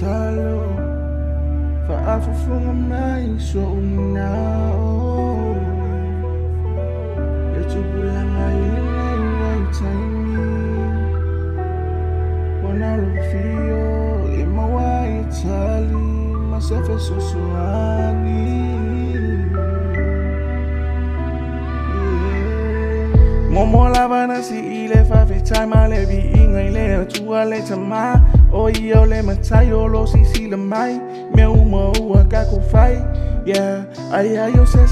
talo Faafafunga mai so unao Letubulanga ilingai waitaini Wanarufio ima waitali Masefe sosuani Momola bana si ile fa fe time le bi ingai le tua le tama o io le matayo lo si le mai me umo ka ku fai yeah ai yo se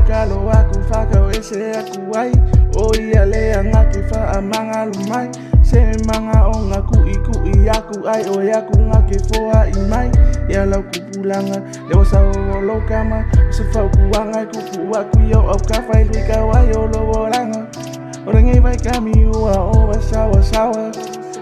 ka lo aku fa ka ese aku ai o ia le anga ki fa amanga lu mai se manga o ngaku iku aku ai o ya ku ngake fo ai mai ya la ku pulanga le sa o lo kama se fa ku anga ku aku yo o ka fai lu ka wa yo lo bolanga Orang ibai kami ua oba sawa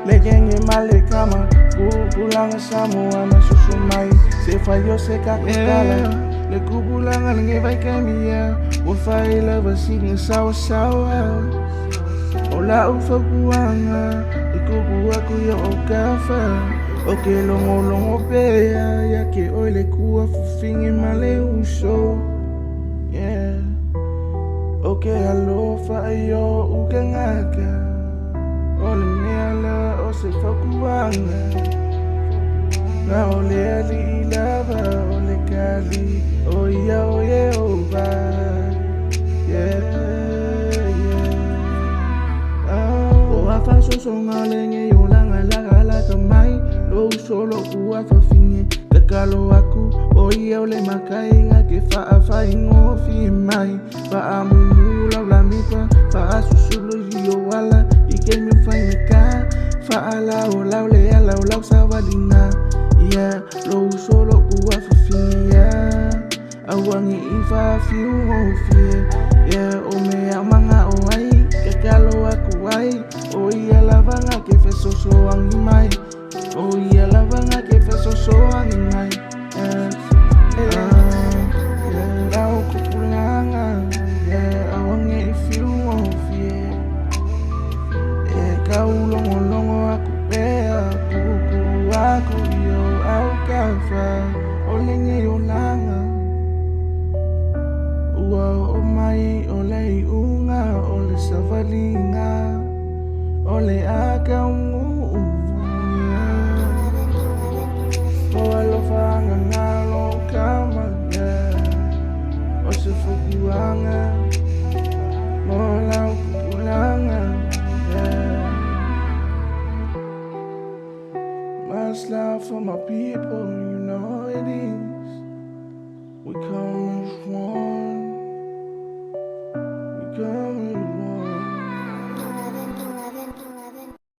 Legenge male kama Kupulang semua masusu mai Sefayo seka kukala Le kupulang alang ibai kami ya Wafai la basing sawa Ola ufa kuanga Ikuku aku ya okafa Oke longo pea Ya ke oile kuwa fufingi male uso Yeah Oke alofa ayo ukangaka Ole meala o se fakuanga Na ole ali ilava ole kali O ia o ye oba Yeah O afa sosonga lenge yolanga lagala kamai Lo solo kuafa finge Kakalo aku o ia ole makai Ngake faa ingo fi mai Faa mumula ulamipa Faa susulu hiyo wala Ike mifanyika Faa lao le ala ulau sawalina Yeah, lo solo kuwa fifingia Awangi ifa fiu ngofie Yeah, ome amanga oai Kakalo aku wai O ia lavanga kefe soso wangi mai O ia lavanga kefe soso wangi mai Kau longo aku pea Kuku aku yo au kafa Olenge yolanga Ua o mai ole unga Ole savalinga Ole aka ungu O alofanga ngalo kama Ose fukuanga Mola kupulanga Much love for my people, you know it is. We come as one.